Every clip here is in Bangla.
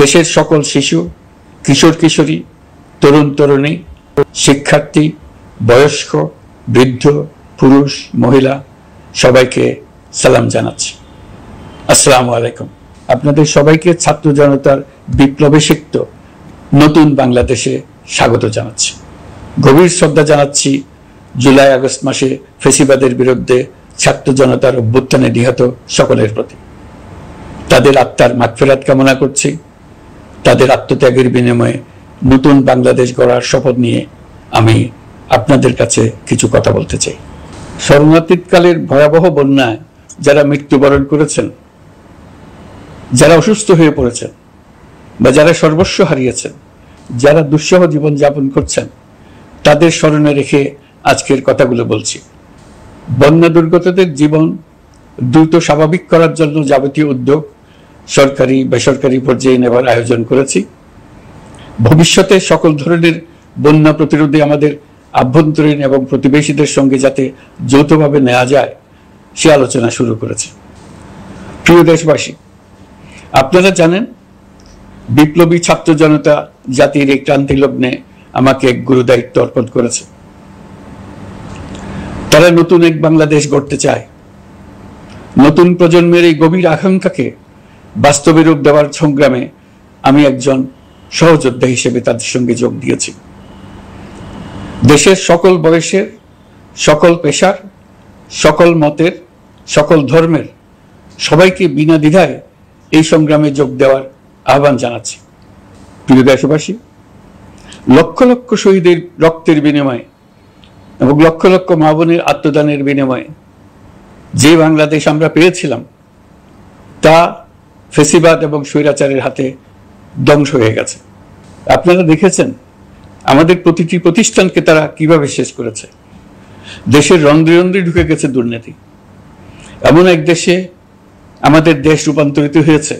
দেশের সকল শিশু, কিশোর কিশোরী, তরুণ তরুণী, শিক্ষার্থী, বয়স্ক, বৃদ্ধ, পুরুষ, মহিলা সবাইকে সালাম জানাচ্ছি। আসসালামু আলাইকুম। আপনাদের সবাইকে ছাত্র জনতার বিপ্লবে সিক্ত নতুন বাংলাদেশে স্বাগত জানাচ্ছি। গভীর শ্রদ্ধা জানাচ্ছি জুলাই আগস্ট মাসে ফ্যাসিবাদের বিরুদ্ধে ছাত্র জনতার অভ্যুত্থানে নিহত সকলের প্রতি। তাদের আত্মার মাগফিরাত কামনা করছি। তাদের আত্মত্যাগের বিনিময়ে নতুন বাংলাদেশ গড়ার শপথ নিয়ে আমি আপনাদের কাছে কিছু কথা বলতে চাই। শরণার্থীকালের ভয়াবহ বন্যায় যারা মৃত্যুবরণ করেছেন, যারা অসুস্থ হয়ে পড়েছেন বা যারা সর্বস্ব হারিয়েছেন, যারা দুঃসহ জীবন যাপন করছেন, তাদের স্মরণে রেখে আজকের কথাগুলো বলছি। বন্যা দুর্গতদের জীবন দ্রুত স্বাভাবিক করার জন্য যাবতীয় উদ্যোগ সরকারি বেসরকারি পর্যায়ে নেবার আয়োজন করেছি। ভবিষ্যতে সকল ধরনের বন্যা প্রতিরোধে আমাদের আভ্যন্তরীণ এবং প্রতিবেশীদের সঙ্গে যাতে যৌথভাবে নেওয়া যায় সে আলোচনা শুরু করেছে। প্রিয় দেশবাসী, আপনারা জানেন বিপ্লবী ছাত্র জনতা জাতির এই ক্রান্তি লগ্নে আমাকে এক গুরু দায়িত্ব অর্পণ করেছে। তারা নতুন এক বাংলাদেশ গড়তে চায়। নতুন প্রজন্মের এই গভীর আকাঙ্ক্ষাকে বাস্তবে রূপ দেওয়ার সংগ্রামে আমি একজন সহযোদ্ধা হিসেবে তাদের সঙ্গে যোগ দিয়েছি। দেশের সকল বয়সের, সকল পেশার, সকল মতের, সকল ধর্মের সবাইকে বিনা দ্বিধায় এই সংগ্রামে যোগ দেওয়ার আহ্বান জানাচ্ছি। প্রিয় দেশবাসী, লক্ষ লক্ষ শহীদের রক্তের বিনিময়ে এবং লক্ষ লক্ষ মা বোনের আত্মদানের বিনিময়ে যে বাংলাদেশ আমরা পেয়েছিলাম তা ফ্যাসিবাদ এবং স্বৈরাচারের হাতে ধ্বংস হয়ে গেছে। আপনারা দেখেছেন আমাদের প্রতিটি প্রতিষ্ঠানকে তারা কিভাবে শেষ করেছে। দেশের রন্ধ্রে রন্ধ্রে ঢুকে গেছে দুর্নীতি। এমন এক দেশে আমাদের দেশ রূপান্তরিত হয়েছে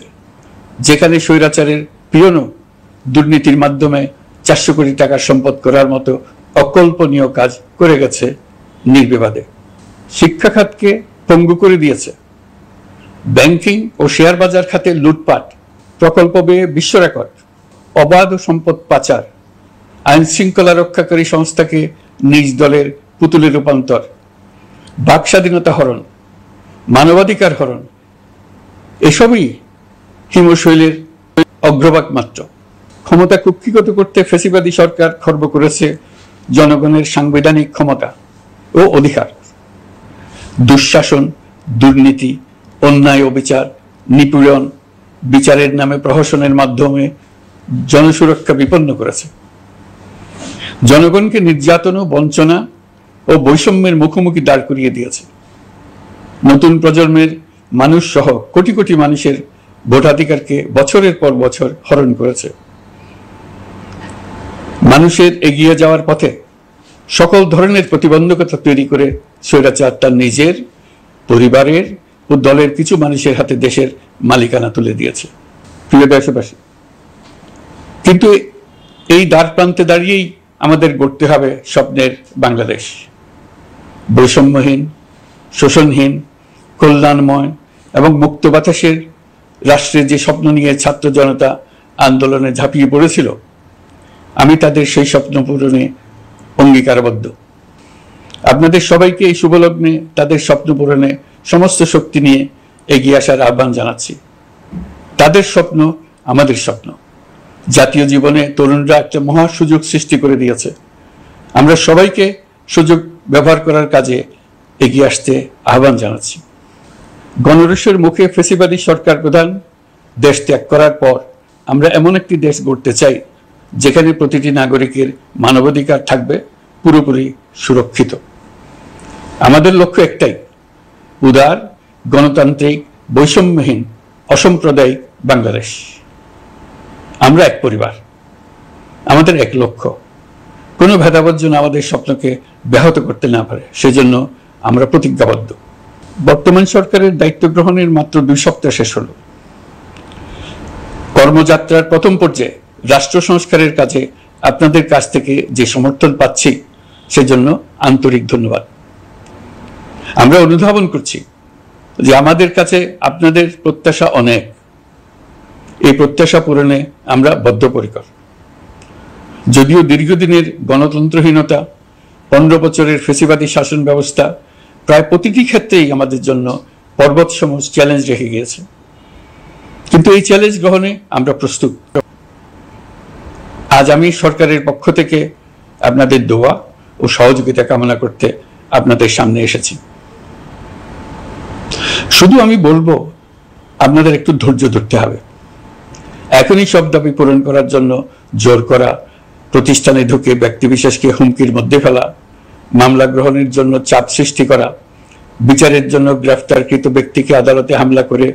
যেখানে স্বৈরাচারের পিয়নও দুর্নীতির মাধ্যমে 400 কোটি টাকার সম্পদ করার মতো অকল্পনীয় কাজ করে গেছে নির্বিবাদে। শিক্ষা খাতকে পঙ্গু করে দিয়েছে। ব্যাংকিং ও শেয়ার বাজার খাতে লুটপাট, প্রকল্প ব্যয়ে বিশ্ব রেকর্ড, অবাধ সম্পদ পাচার, আইন শৃঙ্খলা রক্ষাকারী সংস্থাকে নিজ দলের পুতুলে রূপান্তর, বাক স্বাধীনতা হরণ, মানবাধিকার হরণ, এসবই হিমশৈলের অগ্রভাগ মাত্র। ক্ষমতা কুক্ষিগত করতে ফ্যাসিবাদী সরকার খর্ব করেছে জনগণের সাংবিধানিক ক্ষমতা ও অধিকার। দুঃশাসন, দুর্নীতি, অন্যায়, অবিচার, নিপীড়ন, বিচারের নামে প্রহসনের মাধ্যমে জনসুরক্ষা বিপন্ন করেছে। জনগণকে নির্যাতন, বঞ্চনা ও বৈষম্যের মুখোমুখি দাঁড় করিয়ে দিয়েছে। নতুন প্রজন্মের মানুষ সহ কোটি কোটি মানুষের ভোটাধিকারকে বছরের পর বছর হরণ করেছে। মানুষের এগিয়ে যাওয়ার পথে সকল ধরনের প্রতিবন্ধকতা তৈরি করে স্বৈরাচার তার নিজের, পরিবারের ও দলের কিছু মানুষের হাতে দেশের মালিকানা তুলে দিয়েছে। প্রিয় দেশবাসী, কিন্তু এই দ্বার প্রান্তে দাঁড়িয়েই আমাদের গড়তে হবে স্বপ্নের বাংলাদেশ। বৈষম্যহীন, শোষণহীন, কল্যাণময় এবং মুক্ত বাতাসের রাষ্ট্রের যে স্বপ্ন নিয়ে ছাত্র জনতা আন্দোলনে ঝাঁপিয়ে পড়েছিল, আমি তাদের সেই স্বপ্ন পূরণে অঙ্গীকারবদ্ধ। আপনাদের সবাইকে এই শুভলগ্নে তাদের স্বপ্ন পূরণে সমস্ত শক্তি নিয়ে এগিয়ে আসার আহ্বান জানাচ্ছি। তাদের স্বপ্ন আমাদের স্বপ্ন। জাতীয় জীবনে তরুণরা একটা মহা সুযোগ সৃষ্টি করে দিয়েছে। আমরা সবাইকে সুযোগ ব্যবহার করার কাজে এগিয়ে আসতে আহ্বান জানাচ্ছি। গণরোষের মুখে ফ্যাসিবাদী সরকার প্রধান দেশ ত্যাগ করার পর আমরা এমন একটি দেশ গড়তে চাই যেখানে প্রতিটি নাগরিকের মানবাধিকার থাকবে পুরোপুরি সুরক্ষিত। আমাদের লক্ষ্য একটাই, উদার, গণতান্ত্রিক, বৈষম্যহীন, অসাম্প্রদায়িক বাংলাদেশ। আমরা এক পরিবার, আমাদের এক লক্ষ্য। কোনো ভেদাভেদ যেন আমাদের স্বপ্নকে ব্যাহত করতে না পারে, সেজন্য আমরা প্রতিজ্ঞাবদ্ধ। বর্তমান সরকারের দায়িত্ব গ্রহণের মাত্র 2 সপ্তাহ শেষ হল। কর্মযাত্রার প্রথম পর্যায়ে রাষ্ট্র সংস্কারের কাজে আপনাদের কাছ থেকে যে সমর্থন পাচ্ছি সেজন্য আন্তরিক ধন্যবাদ। আমরা অনুধাবন করছি যে আমাদের কাছে আপনাদের প্রত্যাশা অনেক। এই প্রত্যাশা পূরণে আমরা বদ্ধপরিকর। যদিও দীর্ঘদিনের গণতন্ত্রহীনতা, 15 বছরের ফ্যাসিবাদী শাসন ব্যবস্থা প্রায় প্রতিটি ক্ষেত্রেই আমাদের জন্য পর্বতসম চ্যালেঞ্জ রেখে গিয়েছে, কিন্তু এই চ্যালেঞ্জ গ্রহণে আমরা প্রস্তুত। আজ আমি সরকারের পক্ষ থেকে আপনাদের দোয়া ও সহযোগিতা কামনা করতে আপনাদের সামনে এসেছি। শুধু আমি বলবো, আপনাদের একটু ধৈর্য ধরতে হবে। এখনই সব দাবি পূরণ করার জন্য জোর করা, প্রতিষ্ঠানে ঢুকে ব্যক্তিবিশেষকে হুমকির মধ্যে ফেলা, মামলা গ্রহণের জন্য চাপ সৃষ্টি করা, বিচারের জন্য গ্রেফতারকৃত ব্যক্তিকে আদালতে হামলা করে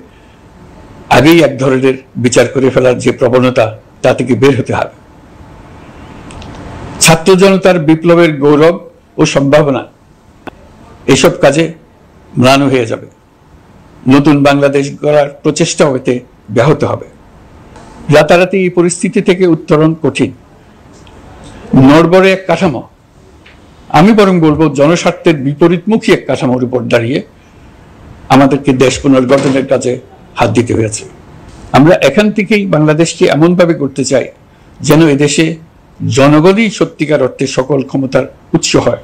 আগেই এক ধরনের বিচার করে ফেলার যে প্রবণতা, তা থেকে বের হতে হবে। ছাত্র জনতার বিপ্লবের গৌরব ও সম্ভাবনা এসব কাজে ম্লান হয়ে যাবে। নতুন বাংলাদেশ গড়ার প্রচেষ্টা হতে ব্যাহত হবে। রাতারাতি এই পরিস্থিতি থেকে উত্তরণ কঠিন। নড়বড়ে এক কাঠামো, আমি বরং বলবো জনস্বার্থের বিপরীতমুখী এক কাঠামোর উপর দাঁড়িয়ে আমাদেরকে দেশ পুনর্গঠনের কাজে হাত দিতে হয়েছে। আমরা এখান থেকেই বাংলাদেশকে এমনভাবে করতে চাই যেন এদেশে জনগণই সত্যিকার অর্থে সকল ক্ষমতার উৎস হয়,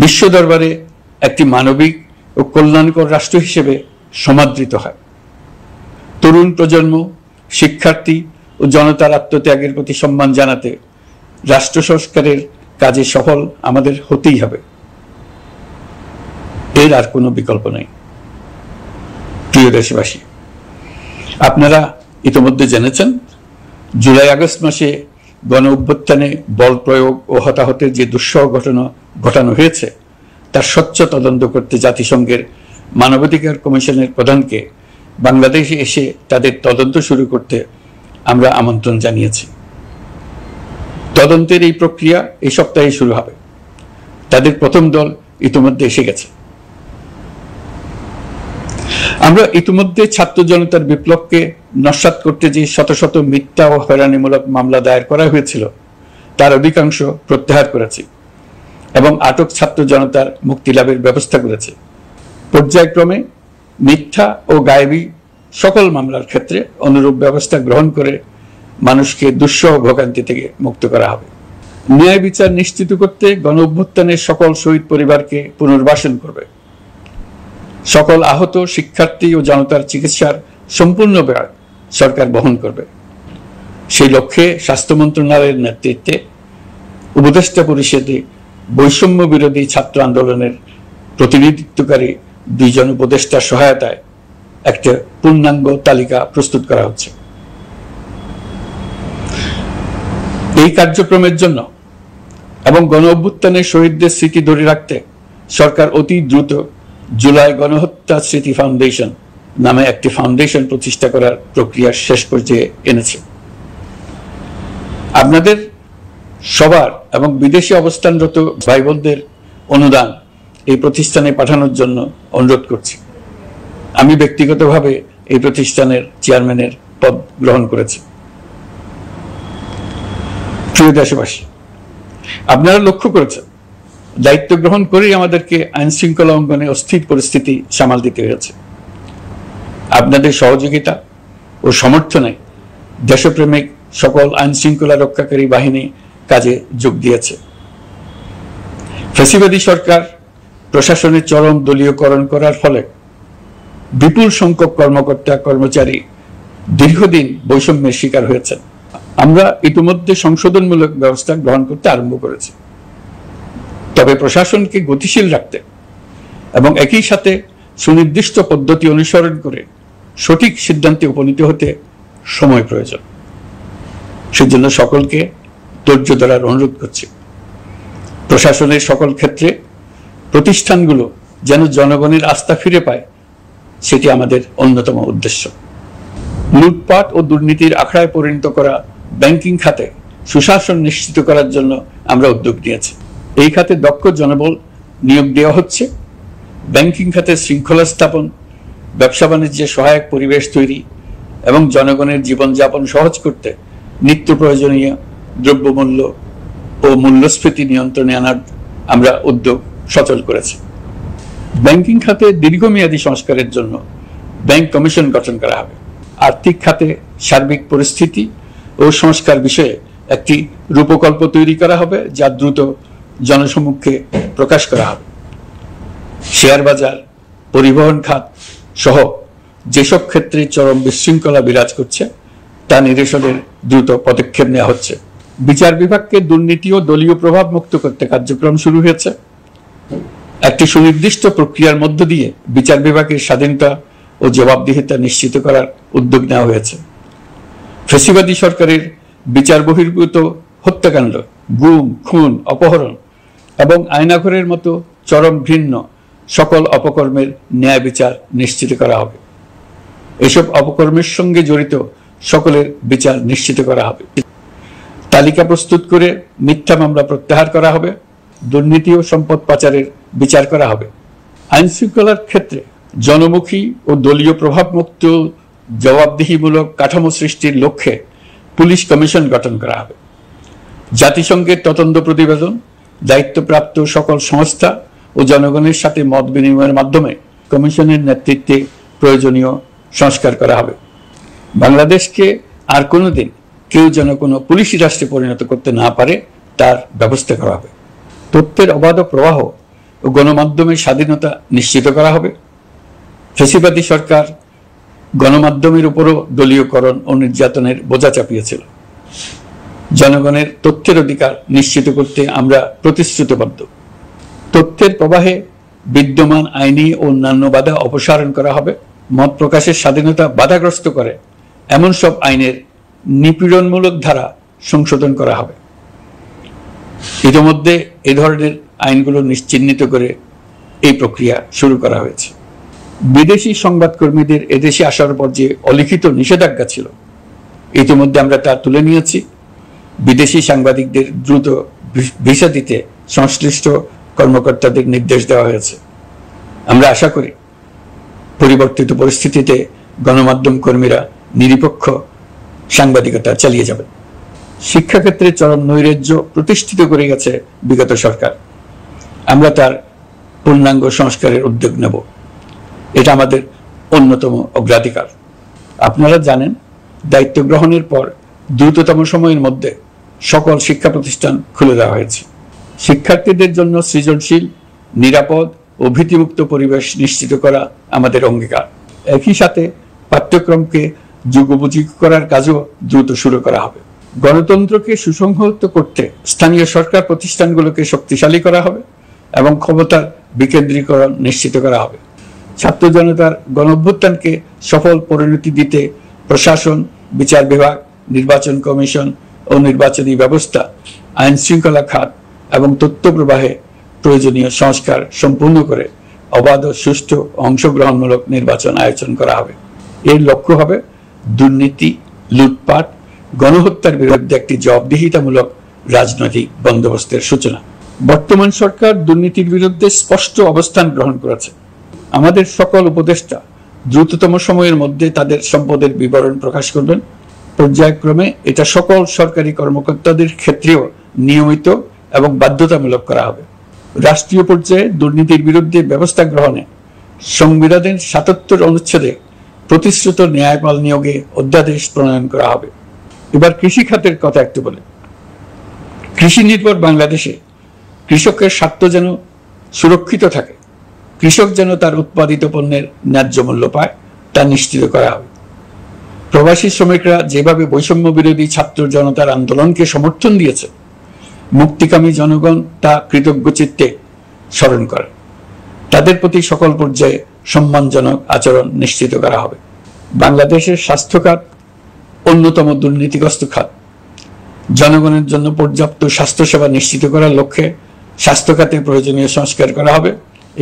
বিশ্ব দরবারে একটি মানবিক ও কল্যাণকর রাষ্ট্র হিসেবে সমাদৃত হয়। তরুণ প্রজন্ম, শিক্ষার্থী ও জনতার আত্মত্যাগের প্রতি সম্মান জানাতে রাষ্ট্র সংস্কারের কাজে সফল আমাদের হতেই হবে, এর আর কোনো বিকল্প নেই। প্রিয় দেশবাসী, আপনারা ইতিমধ্যে জেনেছেন জুলাই আগস্ট মাসে গণ অভ্যুত্থানে বল প্রয়োগ ও হতাহতের যে দুঃসহ ঘটনা ঘটানো হয়েছে তার স্বচ্ছ তদন্ত করতে জাতিসংঘের মানবাধিকার কমিশনের প্রধানকে বাংলাদেশে এসে তাদের তদন্ত শুরু করতে আমরা আমন্ত্রণ জানিয়েছি। তদন্তের এই প্রক্রিয়া এই সপ্তাহে শুরু হবে। তাদের প্রথম দল ইতিমধ্যে এসে গেছে। আমরা ইতিমধ্যে ছাত্র জনতার বিপ্লবকে নস্যাৎ করতে যে শত শত মিথ্যা ও হয়রানিমূলক মামলা দায়ের করা হয়েছিল তার অধিকাংশ প্রত্যাহার করেছি এবং আটক ছাত্র জনতার মুক্তি লাভের ব্যবস্থা করেছে। পর্যায়ক্রমে মিথ্যা ও গায়েবী সকল মামলার ক্ষেত্রে অনুরূপ ব্যবস্থা গ্রহণ করে মানুষকে দুঃসহ ভোগান্তি থেকে মুক্ত করা হবে। ন্যায় বিচার নিশ্চিত করতে গণ অভ্যুত্থানের সকল শহীদ পরিবারকে পুনর্বাসন করবে। সকল আহত শিক্ষার্থী ও জনতার চিকিৎসার সম্পূর্ণ ব্যয় সরকার বহন করবে। সেই লক্ষ্যে স্বাস্থ্য মন্ত্রণালয়ের নেতৃত্বে উপদেষ্টা পরিষদে বৈষম্য বিরোধী ছাত্র আন্দোলনের প্রতিনিধিত্বকারী 2 জন উপদেষ্টার সহায়তায় একটা পূর্ণাঙ্গ তালিকা প্রস্তুত করা হচ্ছে। এই কার্যক্রমের জন্য এবং গণ অভ্যুত্থানের শহীদদের স্মৃতি ধরে রাখতে সরকার অতি দ্রুত জুলাই গণহত্যা স্মৃতি ফাউন্ডেশন নামে একটি ফাউন্ডেশন প্রতিষ্ঠা করার প্রক্রিয়া শেষ পর্যায়ে এনেছে। আপনাদের সবার এবং বিদেশে অবস্থানরত ভাই বোনদের অনুদান এই প্রতিষ্ঠানে পাঠানোর জন্য অনুরোধ করছি। আমি ব্যক্তিগতভাবে এই প্রতিষ্ঠানের চেয়ারম্যানের পদ গ্রহণ করেছি। প্রিয় দেশবাসী, আপনারা লক্ষ্য করেছেন দায়িত্ব গ্রহণ করেই আমাদেরকে আইন শৃঙ্খলা অঙ্গনে অস্থির পরিস্থিতি সামাল দিতে হয়েছে। আপনাদের সহযোগিতা ও সমর্থনে দেশপ্রেমিক সকল আইন শৃঙ্খলা রক্ষাকারী বাহিনী কাজে যোগ দিয়েছে। ফ্যাসিবাদী সরকার প্রশাসনের চরম দলীয়করণ করার ফলে বিপুল সংখ্যক কর্মকর্তা কর্মচারী দীর্ঘদিন বৈষম্যের শিকার হয়েছেন। আমরা ইতিমধ্যে সংশোধনমূলক ব্যবস্থা গ্রহণ করতে আরম্ভ করেছি, তবে প্রশাসনকে গতিশীল রাখতে এবং একই সাথে সুনির্দিষ্ট পদ্ধতি অনুসরণ করে সঠিক সিদ্ধান্তে উপনীত হতে সময় প্রয়োজন। সেজন্য সকলকে ধৈর্য ধরার অনুরোধ করছি। প্রশাসনের সকল ক্ষেত্রে প্রতিষ্ঠানগুলো যেন জনগণের আস্থা ফিরে পায়, সেটি আমাদের অন্যতম উদ্দেশ্য। লুটপাট ও দুর্নীতির আখড়ায় পরিণত করা ব্যাংকিং খাতে সুশাসন নিশ্চিত করার জন্য আমরা উদ্যোগ নিয়েছি। এই খাতে দক্ষ জনবল নিয়োগ দেওয়া হচ্ছে। ব্যাংকিং খাতে শৃঙ্খলা স্থাপন, ব্যবসা বাণিজ্যে সহায়ক পরিবেশ তৈরি এবং জনগণের জীবনযাপন সহজ করতে নিত্য প্রয়োজনীয় দ্রব্যমূল্য ও মূল্যস্ফীতি নিয়ন্ত্রণে আনার আমরা উদ্যোগ সচল করেছি। ব্যাংকিং খাতে দীর্ঘমেয়াদী সংস্কারের জন্য ব্যাংক কমিশন গঠন করা হবে। আর্থিক খাতে সার্বিক পরিস্থিতি ও সংস্কার বিষয়ে একটি রূপকল্প তৈরি করা হবে, যা দ্রুত জনসমক্ষে প্রকাশ করা হবে। শেয়ার বাজার, পরিবহন খাত সহ যেসব ক্ষেত্রে চরম বিশৃঙ্খলা বিরাজ করছে তা নিরসনের দ্রুত পদক্ষেপ নেওয়া হচ্ছে। বিচার বিভাগকে দুর্নীতি ও দলীয় প্রভাব মুক্ত করতে কার্যক্রম শুরু হয়েছে। একটি সুনির্দিষ্ট প্রক্রিয়ার মধ্য দিয়ে বিচার বিভাগের স্বাধীনতা ও জবাবদিহিতা নিশ্চিত করার উদ্যোগ নেওয়া হয়েছে। ফ্যাসিবাদী সরকারের বিচার বহির্ভূত হত্যাকাণ্ড, গুম, খুন, অপহরণ এবং আয়নাঘরের মতো চরম ঘৃণ্য সকল অপকর্মের ন্যায় বিচার নিশ্চিত করা হবে। এসব অপকর্মের সঙ্গে জড়িত সকলের বিচার নিশ্চিত করা হবে। তালিকা প্রস্তুত করে মিথ্যা মামলা প্রত্যাহার করা হবে। দুর্নীতি ও সম্পদ পাচারের বিচার করা হবে। আইন শৃঙ্খলার ক্ষেত্রে জনমুখী ও দলীয় প্রভাবমুক্ত জবাবদিহিমূলক কাঠামো সৃষ্টির লক্ষ্যে পুলিশ কমিশন গঠন করা হবে। জাতিসংঘের তদন্ত প্রতিবেদন, দায়িত্বপ্রাপ্ত সকল সংস্থা ও জনগণের সাথে মত বিনিময়ের মাধ্যমে কমিশনের নেতৃত্বে প্রয়োজনীয় সংস্কার করা হবে। বাংলাদেশকে আর কোনোদিন কেউ যেন কোনো পুলিশি রাষ্ট্রে পরিণত করতে না পারে তার ব্যবস্থা করা হবে। তথ্যের অবাধ প্রবাহ ও গণমাধ্যমের স্বাধীনতা নিশ্চিত করা হবে। ফ্যাসিবাদী সরকার গণমাধ্যমের উপরও দলীয়করণ ও নির্যাতনের বোঝা চাপিয়েছিল। জনগণের তথ্যের অধিকার নিশ্চিত করতে আমরা প্রতিশ্রুতিবদ্ধ। তথ্যের প্রবাহে বিদ্যমান আইনি ও অন্যান্য বাধা অপসারণ করা হবে। মত প্রকাশের স্বাধীনতা বাধাগ্রস্ত করে এমন সব আইনের নিপীড়নমূলক ধারা সংশোধন করা হবে। ইতিমধ্যে এ ধরনের আইনগুলো চিহ্নিত করে এই প্রক্রিয়া শুরু করা হয়েছে। বিদেশি সংবাদকর্মীদের এদেশে আসার পর যে অলিখিত নিষেধাজ্ঞা ছিল, ইতিমধ্যে আমরা তা তুলে নিয়েছি। বিদেশি সাংবাদিকদের দ্রুত ভিসা দিতে সংশ্লিষ্ট কর্মকর্তাদের নির্দেশ দেওয়া হয়েছে। আমরা আশা করি পরিবর্তিত পরিস্থিতিতে গণমাধ্যম কর্মীরা নিরপেক্ষ সাংবাদিকতা চালিয়ে যাবেন। শিক্ষাক্ষেত্রে চরম নৈরাজ্য প্রতিষ্ঠিত করে গেছে বিগত সরকার। আমরা তার পূর্ণাঙ্গ সংস্কারের উদ্যোগ নেব। এটা আমাদের অন্যতম অগ্রাধিকার। আপনারা জানেন, দায়িত্ব গ্রহণের পর দ্রুততম সময়ের মধ্যে সকল শিক্ষা প্রতিষ্ঠান খুলে দেওয়া হয়েছে। শিক্ষার্থীদের জন্য সৃজনশীল, নিরাপদ ও ভীতিমুক্ত পরিবেশ নিশ্চিত করা আমাদের অঙ্গীকার। একই সাথে পাঠ্যক্রমকে যুগোপযোগী করার কাজও দ্রুত শুরু করা হবে। গণতন্ত্রকে সুসংহত করতে স্থানীয় সরকার প্রতিষ্ঠানগুলোকে শক্তিশালী করা হবে এবং ক্ষমতার বিকেন্দ্রীকরণ নিশ্চিত করা হবে। ছাত্র জনতার গণঅভ্যুত্থানকে সফল পরিণতি দিতে প্রশাসন, বিচার বিভাগ, নির্বাচন কমিশন ও নির্বাচনী ব্যবস্থা, আইন শৃঙ্খলা খাত এবং তথ্য প্রবাহে প্রয়োজনীয় সংস্কার সম্পূর্ণ করে অবাধ ও সুষ্ঠু অংশগ্রহণমূলক নির্বাচন আয়োজন করা হবে। এর লক্ষ্য হবে দুর্নীতি, লুটপাট, গণহত্যার বিরুদ্ধে একটি জবাবদিহিতামূলক রাজনৈতিক বন্দোবস্তের সূচনা। বর্তমান সরকার দুর্নীতির বিরুদ্ধে স্পষ্ট অবস্থান গ্রহণ করেছে। আমাদের সকল উপদেষ্টা দ্রুততম সময়ের মধ্যে তাদের সম্পদের বিবরণ প্রকাশ করবেন। পর্যায়ক্রমে এটা সকল সরকারি কর্মকর্তাদের ক্ষেত্রেও নিয়মিত এবং বাধ্যতামূলক করা হবে। রাষ্ট্রীয় পর্যায়ে দুর্নীতির বিরুদ্ধে ব্যবস্থা গ্রহণে সংবিধানের ৭৭ অনুচ্ছেদে প্রতিশ্রুত ন্যায়পাল নিয়োগে অধ্যাদেশ প্রণয়ন করা হবে। এবার কৃষি খাতের কথা একটু বলে। কৃষি নির্ভর বাংলাদেশে কৃষকের স্বার্থ যেন সুরক্ষিত থাকে, কৃষক যেন তার উৎপাদিত পণ্যের ন্যায্য মূল্য পায়, তা নিশ্চিত করা হবে। প্রবাসী শ্রমিকরা যেভাবে বৈষম্য বিরোধী ছাত্র জনতার আন্দোলনকে সমর্থন দিয়েছে, মুক্তিকামী জনগণ তা কৃতজ্ঞ চিত্তে স্মরণ করে। তাদের প্রতি সকল পর্যায়ে সম্মানজনক আচরণ নিশ্চিত করা হবে। বাংলাদেশের স্বাস্থ্য খাত অন্যতম দুর্নীতিগ্রস্ত খাত। জনগণের জন্য পর্যাপ্ত স্বাস্থ্যসেবা নিশ্চিত করার লক্ষ্যে স্বাস্থ্য খাতে প্রয়োজনীয় সংস্কার করা হবে।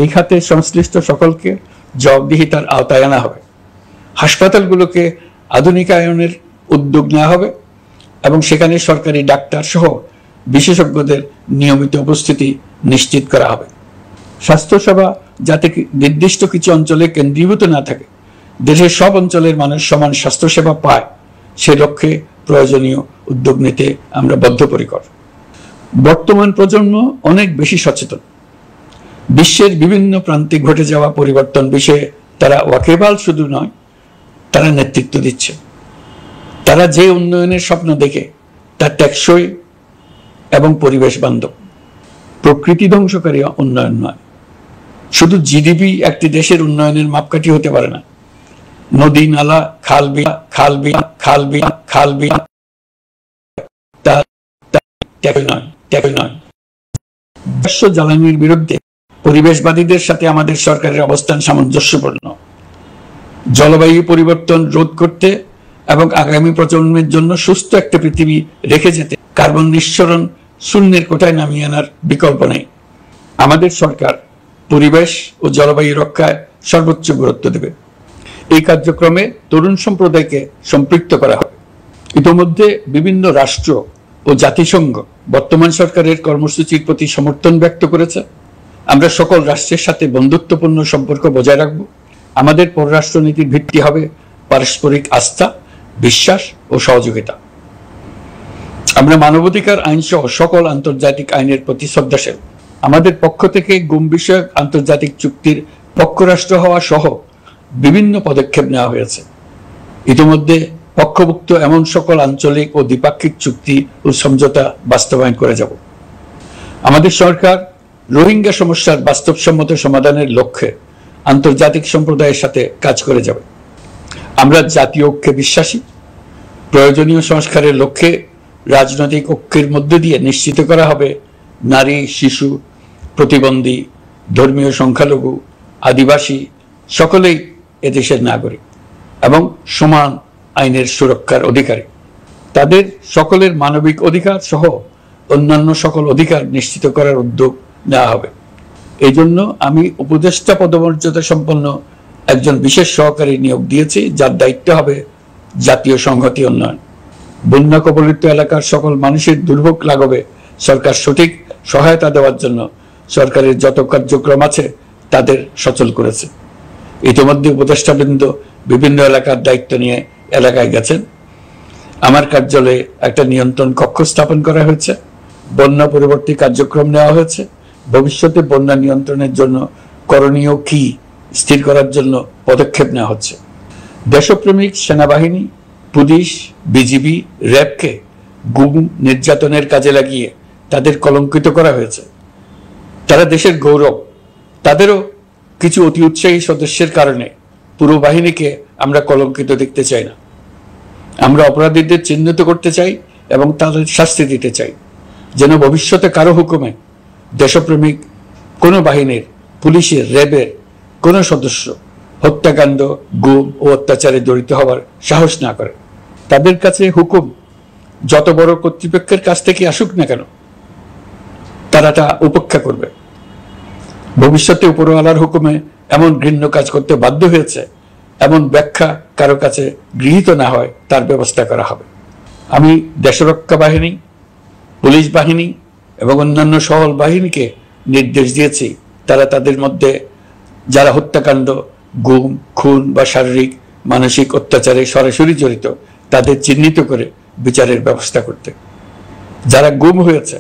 এই খাতে সংশ্লিষ্ট সকলকে জবাবদিহিতার আওতায় আনা হবে। হাসপাতালগুলোকে আধুনিকায়নের উদ্যোগ নেওয়া হবে এবং সেখানে সরকারি ডাক্তার সহ বিশেষজ্ঞদের নিয়মিত উপস্থিতি নিশ্চিত করা হবে। স্বাস্থ্যসেবা যাতে নির্দিষ্ট কিছু অঞ্চলে কেন্দ্রীভূত না থাকে, দেশের সব অঞ্চলের মানুষ সমান স্বাস্থ্যসেবা পায়, সে লক্ষ্যে প্রয়োজনীয় উদ্যোগ নিতে আমরা বদ্ধপরিকর। বর্তমান প্রজন্ম অনেক বেশি সচেতন। বিশ্বের বিভিন্ন প্রান্তে ঘটে যাওয়া পরিবর্তন বিষয়ে তারা ওয়াকিবহাল শুধু নয়, তারা নেতৃত্ব দিচ্ছে। তারা যে উন্নয়নের স্বপ্ন দেখে তা টেকসই এবং পরিবেশ বান্ধব, প্রকৃতি ধ্বংসকারী উন্নয়ন নয়। শুধু জিডিপি একটি দেশের উন্নয়নের মাপকাঠি হতে পারে না। নদী নালা খাল বিল জ্বালানির বিরুদ্ধে পরিবেশবাদীদের সাথে আমাদের সরকারের অবস্থান সামঞ্জস্যপূর্ণ। জলবায়ু পরিবর্তন রোধ করতে এবং আগামী প্রজন্মের জন্য সুস্থ একটা পৃথিবী রেখে যেতে কার্বন নিঃসরণ শূন্যের কোঠায় নামিয়ে আনার বিকল্প নেই। আমাদের সরকার পরিবেশ ও জলবায়ু রক্ষায় সর্বোচ্চ গুরুত্ব দেবে। এই কার্যক্রমে তরুণ সম্প্রদায়কে সম্পৃক্ত করা হবে। ইতোমধ্যে বিভিন্ন রাষ্ট্র ও জাতিসংঘ বর্তমান সরকারের কর্মসূচির প্রতি সমর্থন ব্যক্ত করেছে। আমরা সকল রাষ্ট্রের সাথে বন্ধুত্বপূর্ণ সম্পর্ক বজায় রাখব। আমাদের পররাষ্ট্রনীতির ভিত্তি হবে পারস্পরিক আস্থা, বিশ্বাস ও সহযোগিতা। আমরা মানবাধিকার আইন সহ সকল আন্তর্জাতিক আইনের প্রতি শ্রদ্ধাশীল। আমাদের পক্ষ থেকে গুম বিষয়ক আন্তর্জাতিক চুক্তির পক্ষরাষ্ট্র হওয়া সহ বিভিন্ন পদক্ষেপ নেওয়া হয়েছে। ইতিমধ্যে পক্ষভুক্ত এমন সকল আঞ্চলিক ও দ্বিপাক্ষিক চুক্তি ও সমঝোতা বাস্তবায়ন করে যাব। আমাদের সরকার রোহিঙ্গা সমস্যার বাস্তবসম্মত সমাধানের লক্ষ্যে আন্তর্জাতিক সম্প্রদায়ের সাথে কাজ করে যাবে। আমরা জাতীয় ঐক্যে বিশ্বাসী। প্রয়োজনীয় সংস্কারের লক্ষ্যে রাজনৈতিক ঐক্যের মধ্য দিয়ে নিশ্চিত করা হবে নারী, শিশু, প্রতিবন্ধী, ধর্মীয় সংখ্যালঘু, আদিবাসী সকলেই এদেশের নাগরিক এবং সমান আইনের সুরক্ষার অধিকারী। তাদের সকলের মানবিক অধিকার সহ অন্যান্য সকল অধিকার নিশ্চিত করার উদ্যোগ নেওয়া হবে। এই জন্য আমি উপদেষ্টা পদমর্যাদা সম্পন্ন একজন বিশেষ সহকারী নিয়োগ দিয়েছি, যার দায়িত্ব হবে জাতীয় সংহতি উন্নয়ন। বন্যা কবলিত এলাকার সকল মানুষের দুর্ভোগ লাঘবে সরকার সঠিক সহায়তা দেওয়ার জন্য সরকারের যত কার্যক্রম আছে তাদের সচল করেছে। ইতিমধ্যে উপদেষ্টাবৃন্দ বিভিন্ন এলাকার দায়িত্ব নিয়ে এলাকায় গেছেন। আমার কার্যালয়ে একটা নিয়ন্ত্রণ কক্ষ স্থাপন করা হয়েছে। বন্যা পরবর্তী কার্যক্রম নেওয়া হয়েছে। ভবিষ্যতে বন্যা নিয়ন্ত্রণের জন্য করণীয় কি স্থির করার জন্য পদক্ষেপ নেওয়া হচ্ছে। দেশপ্রেমিক সেনাবাহিনী, পুলিশ, বিজিবি, র্যাবকে গুম নির্যাতনের কাজে লাগিয়ে তাদের কলঙ্কিত করা হয়েছে। তারা দেশের গৌরব। তাদেরও কিছু অতি উৎসাহী সদস্যের কারণে পুরো বাহিনীকে আমরা কলঙ্কিত দেখতে চাই না। আমরা অপরাধীদের চিহ্নিত করতে চাই এবং তাদের শাস্তি দিতে চাই, যেন ভবিষ্যতে কারো হুকুমে দেশপ্রেমিক কোনো বাহিনীর, পুলিশের, র্যাবের কোনো সদস্য হত্যাকাণ্ড, গুম ও অত্যাচারে জড়িত হওয়ার সাহস না করে। তাদের কাছে হুকুম যত বড় কর্তৃপক্ষের কাছ থেকে আসুক না কেন, তারা তা উপেক্ষা করবে। ভবিষ্যতে উপরওয়ালার হুকুমে এমন ঘৃণ্য কাজ করতে বাধ্য হয়েছে এমন ব্যাখ্যা কারো কাছে গৃহীত না হয় তার ব্যবস্থা করা হবে। আমি দেশরক্ষা বাহিনী, পুলিশ বাহিনী এবং অন্যান্য সহল বাহিনীকে নির্দেশ দিয়েছি তারা তাদের মধ্যে যারা হত্যাকাণ্ড, গুম, খুন বা শারীরিক মানসিক অত্যাচারে সরাসরি জড়িত তাদের চিহ্নিত করে বিচারের ব্যবস্থা করতে। যারা গুম হয়েছে,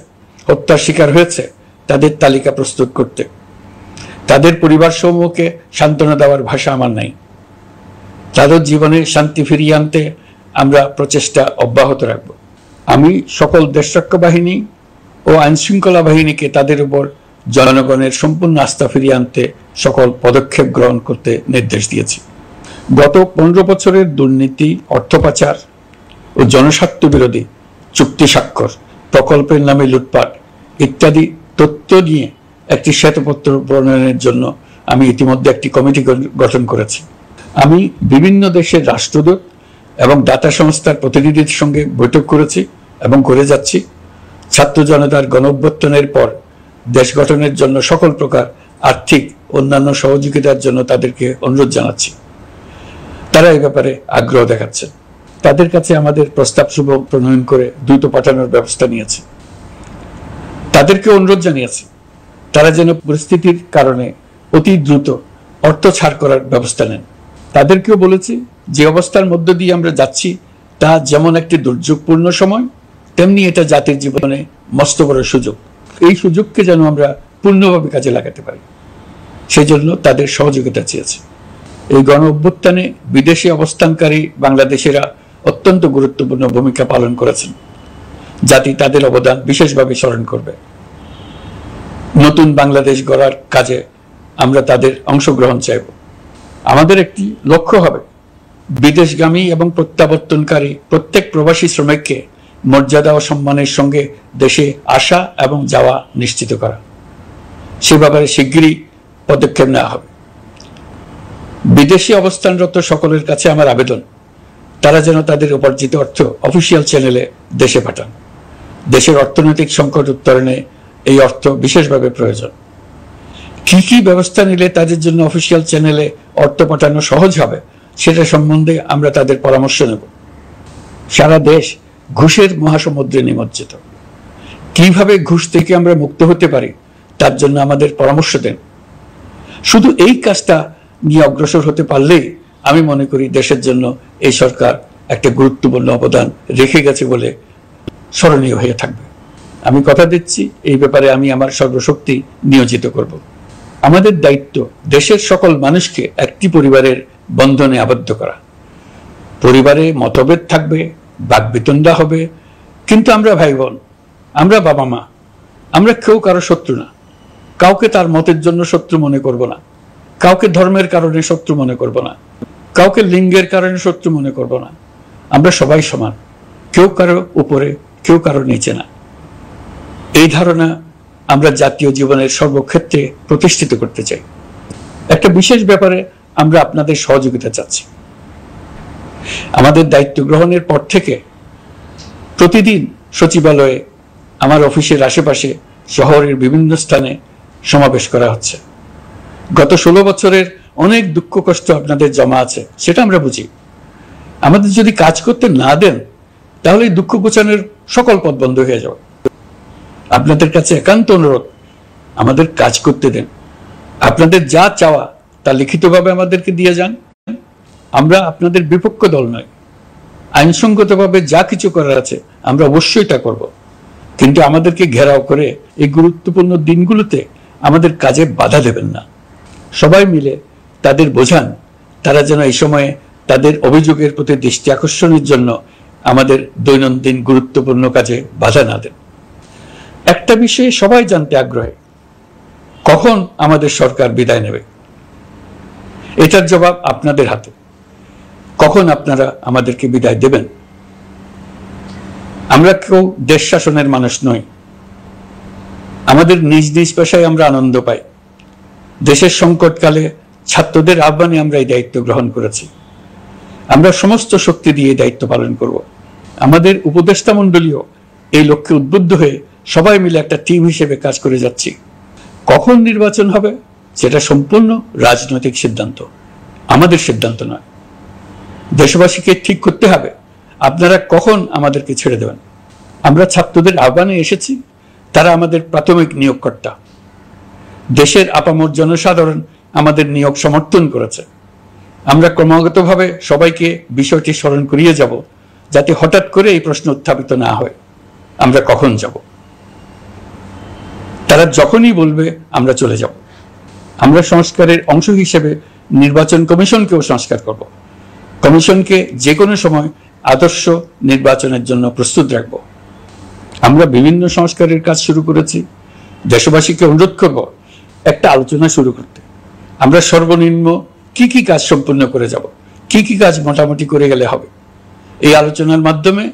হত্যার শিকার হয়েছে তাদের তালিকা প্রস্তুত করতে। তাদের পরিবার সমূহকে সান্ত্বনা দেওয়ার ভাষা আমার নাই। তাদের জীবনে শান্তি ফিরিয়ে আনতে আমরা প্রচেষ্টা অব্যাহত রাখব। আমি সকল দেশরক্ষা বাহিনী ও আইনশৃঙ্খলা বাহিনীকে তাদের উপর জনগণের সম্পূর্ণ আস্থা ফিরিয়ে আনতে সকল পদক্ষেপ গ্রহণ করতে নির্দেশ দিয়েছি। গত 15 বছরের দুর্নীতি, অর্থ পাচার ও জনস্বার্থ বিরোধী চুক্তি স্বাক্ষর, প্রকল্পের নামে লুটপাট ইত্যাদি তথ্য নিয়ে একটি শ্বেতপত্র প্রণয়নের জন্য আমি ইতিমধ্যে একটি কমিটি গঠন করেছি। আমি বিভিন্ন দেশের রাষ্ট্রদূত এবং দাতা সংস্থার প্রতিনিধিদের সঙ্গে বৈঠক করেছি এবং করে যাচ্ছি। ছাত্র জনতার গণঅভ্যুত্থানের পর দেশ গঠনের জন্য সকল প্রকার আর্থিক অন্যান্য সহযোগিতার জন্য তাদেরকে অনুরোধ জানাচ্ছি। তারা এই ব্যাপারে আগ্রহ দেখাচ্ছে। তাদের কাছে আমাদের প্রস্তাব শুভ প্রণয়ন করে দ্রুত পাঠানোর ব্যবস্থা নিয়েছে। তাদেরকে অনুরোধ জানিয়েছি তারা যেন পরিস্থিতির কারণে অতি দ্রুত অর্থ ছাড় করার ব্যবস্থা নেন। তাদেরকেও বলেছি যে অবস্থার মধ্য দিয়ে আমরা যাচ্ছি তা যেমন একটি দুর্যোগপূর্ণ সময়, তেমনি এটা জাতির জীবনে মস্ত বড় সুযোগ। এই সুযোগকে যেন আমরা পূর্ণভাবে কাজে লাগাতে পারি, সেই জন্য তাদের সহযোগিতা চেয়েছি। এই গণ অভ্যুত্থানে বিদেশে অবস্থানকারী বাংলাদেশিরা অত্যন্ত গুরুত্বপূর্ণ ভূমিকা পালন করেছেন। জাতি তাদের অবদান বিশেষভাবে স্মরণ করবে। নতুন বাংলাদেশ গড়ার কাজে আমরা তাদের অংশগ্রহণ চাইব। আমাদের একটি লক্ষ্য হবে বিদেশগামী এবং প্রত্যাবর্তনকারী প্রত্যেক প্রবাসী শ্রমিককে মর্যাদা ও সম্মানের সঙ্গে দেশে আসা এবং যাওয়া নিশ্চিত করা। সে ব্যাপারে শিগগিরই পদক্ষেপ নেওয়া হবে। বিদেশে অবস্থানরত সকলের কাছে আমার আবেদন, তারা যেন তাদের উপার্জিত অর্থ অফিসিয়াল চ্যানেলে দেশে পাঠান। দেশের অর্থনৈতিক সংকট উত্তরণে এই অর্থ বিশেষভাবে প্রয়োজন। কি কি ব্যবস্থা নিলে তাদের জন্য অফিসিয়াল চ্যানেলে অর্থ পাঠানো সহজ হবে সেটা সম্বন্ধে আমরা তাদের পরামর্শ নেব। সারা দেশ ঘুষের মহাসমুদ্রে নিমজ্জিত। কিভাবে ঘুষ থেকে আমরা মুক্ত হতে পারি তার জন্য আমাদের পরামর্শ দেন। শুধু এই কাজটা নিয়ে অগ্রসর হতে পারলেই আমি মনে করি দেশের জন্য এই সরকার একটা গুরুত্বপূর্ণ অবদান রেখে গেছে বলে স্মরণীয় হয়ে থাকবে। আমি কথা দিচ্ছি, এই ব্যাপারে আমি আমার সর্বশক্তি নিয়োজিত করব। আমাদের দায়িত্ব দেশের সকল মানুষকে একটি পরিবারের বন্ধনে আবদ্ধ করা। পরিবারে মতভেদ থাকবে, বাকবিতণ্ডা হবে, কিন্তু আমরা ভাই বোন, আমরা বাবা মা, আমরা কেউ কারো শত্রু না। কাউকে তার মতের জন্য শত্রু মনে করব না, কাউকে ধর্মের কারণে শত্রু মনে করব না, কাউকে লিঙ্গের কারণে শত্রু মনে করব না। আমরা সবাই সমান, কেউ কারো উপরে, কেউ কারো নিচে না। এই ধারণা আমরা জাতীয় জীবনের সর্বক্ষেত্রে প্রতিষ্ঠিত করতে চাই। একটা বিশেষ ব্যাপারে আমরা আপনাদের সহযোগিতা চাচ্ছি। আমাদের দায়িত্ব গ্রহণের পর থেকে প্রতিদিন সচিবালয়ে, আমার অফিসের আশেপাশে, শহরের বিভিন্ন স্থানে সমাবেশ করা হচ্ছে। গত 16 বছরের অনেক দুঃখ কষ্ট আপনাদের জমা আছে, সেটা আমরা বুঝি। আমাদের যদি কাজ করতে না দেন তাহলে দুঃখ ঘোচানোর সকল পথ বন্ধ হয়ে যাবে। আপনাদের কাছে একান্ত অনুরোধ, আমাদের কাজ করতে দেন। আপনাদের যা চাওয়া তা লিখিতভাবে আমাদেরকে দিয়ে যান। আমরা আপনাদের বিপক্ষ দল নয়। আইনসঙ্গতভাবে যা কিছু করার আছে আমরা অবশ্যই তা করব, কিন্তু আমাদেরকে ঘেরাও করে এই গুরুত্বপূর্ণ দিনগুলোতে আমাদের কাজে বাধা দেবেন না। সবাই মিলে তাদের বোঝান, তারা যেন এই সময়ে তাদের অভিযোগের প্রতি দৃষ্টি আকর্ষণের জন্য আমাদের দৈনন্দিন গুরুত্বপূর্ণ কাজে বাধা না দেন। একটা বিষয়ে সবাই জানতে আগ্রহী, কখন আমাদের সরকার বিদায় নেবে। এটার জবাব আপনাদের হাতে। কখন আপনারা আমাদেরকে বিদায় দেবেন? আমরা কেউ দেশ শাসনের মানুষ নই। আমাদের নিজ নিজ পেশায় আমরা আনন্দ পাই। দেশের সংকটকালে ছাত্রদের আহ্বানে আমরা এই দায়িত্ব গ্রহণ করেছি। আমরা সমস্ত শক্তি দিয়ে দায়িত্ব পালন করব। আমাদের উপদেষ্টা মণ্ডলীও এই লক্ষ্যে উদ্বুদ্ধ হয়ে সবাই মিলে একটা টিম হিসেবে কাজ করে যাচ্ছি। কখন নির্বাচন হবে সেটা সম্পূর্ণ রাজনৈতিক সিদ্ধান্ত, আমাদের সিদ্ধান্ত নয়। দেশবাসীকে ঠিক করতে হবে আপনারা কখন আমাদেরকে ছেড়ে দেবেন। আমরা ছাত্রদের আহ্বানে এসেছি, তারা আমাদের প্রাথমিক নিয়োগকর্তা। দেশের আপামর জনসাধারণ আমাদের নিয়োগ সমর্থন করেছে। আমরা ক্রমাগতভাবে সবাইকে বিষয়টি স্মরণ করিয়ে যাব, যাতে হঠাৎ করে এই প্রশ্ন উত্থাপিত না হয় আমরা কখন যাব। তারা যখনই বলবে আমরা চলে যাব। আমরা সংস্কারের অংশ হিসেবে নির্বাচন কমিশনকেও সংস্কার করব। কমিশনকে যে কোনো সময় আদর্শ নির্বাচনের জন্য প্রস্তুত রাখব। আমরা বিভিন্ন সংস্কারের কাজ শুরু করেছি। দেশবাসীকে অনুরোধ করব একটা আলোচনা শুরু করতে। আমরা সর্বনিম্ন কি কি কাজ সম্পূর্ণ করে যাব, কি কি কাজ মোটামুটি করে গেলে হবে। এই আলোচনার মাধ্যমে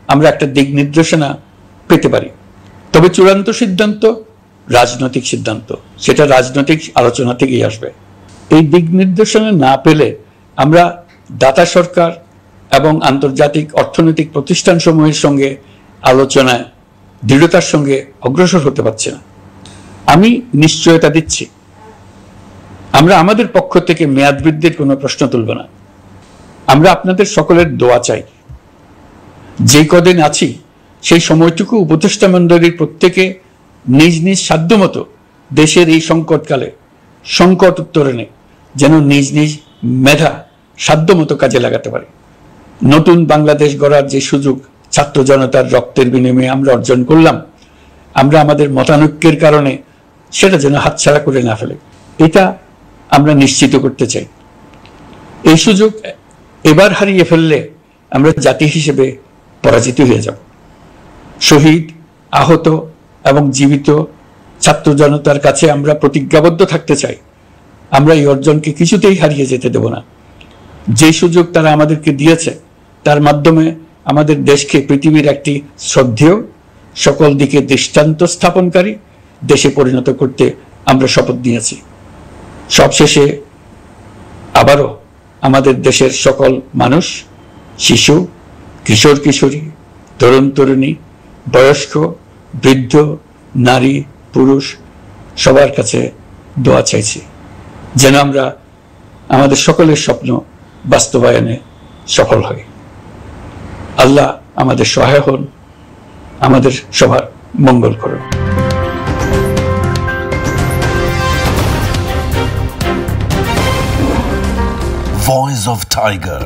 আমরা একটা দিক নির্দেশনা পেতে পারি। তবে চূড়ান্ত সিদ্ধান্ত রাজনৈতিক সিদ্ধান্ত, সেটা রাজনৈতিক আলোচনা থেকেই আসবে। এই দিক নির্দেশনা না পেলে আমরা দাতা সরকার এবং আন্তর্জাতিক অর্থনৈতিক প্রতিষ্ঠানসমূহের সঙ্গে আলোচনায় দৃঢ়তার সঙ্গে অগ্রসর হতে পারছি না। আমি নিশ্চয়তা দিচ্ছি, আমরা আমাদের পক্ষ থেকে মেয়াদ বৃদ্ধির কোনো প্রশ্ন তুলব না। আমরা আপনাদের সকলের দোয়া চাই। যে কদিন আছি সেই সময়টুকু উপদেষ্টা মণ্ডলীর প্রত্যেকে নিজ নিজ সাধ্যমতো দেশের এই সংকটকালে সংকট উত্তরণে যেন নিজ নিজ মেধা সাধ্যমতো কাজে লাগাতে পারে। নতুন বাংলাদেশ গড়ার যে সুযোগ ছাত্র জনতার রক্তের বিনিময়ে আমরা অর্জন করলাম, আমরা আমাদের মতানৈক্যের কারণে সেটা যেন হাতছাড়া করে না ফেলে, এটা আমরা নিশ্চিত করতে চাই। এই সুযোগ এবার হারিয়ে ফেললে আমরা জাতি হিসেবে পরাজিত হয়ে যাব। শহীদ, আহত এবং জীবিত ছাত্র জনতার কাছে আমরা প্রতিজ্ঞাবদ্ধ থাকতে চাই, আমরা এই অর্জনকে কিছুতেই হারিয়ে যেতে দেব না। যে সুযোগ তারা আমাদেরকে দিয়েছে তার মাধ্যমে আমাদের দেশকে পৃথিবীর একটি শ্রদ্ধেয়, সকল দিকে দৃষ্টান্ত স্থাপনকারী দেশে পরিণত করতে আমরা শপথ নিয়েছি। সবশেষে আবারও আমাদের দেশের সকল মানুষ, শিশু, কিশোর কিশোরী, তরুণ তরুণী, বয়স্ক, বৃদ্ধ, নারী, পুরুষ সবার কাছে দোয়া চাইছি যেন আমরা আমাদের সকলের স্বপ্ন বাস্তবায়নে সফল হই। আল্লাহ আমাদের সহায় হন, আমাদের সবার মঙ্গল করুন। Voice of Tiger.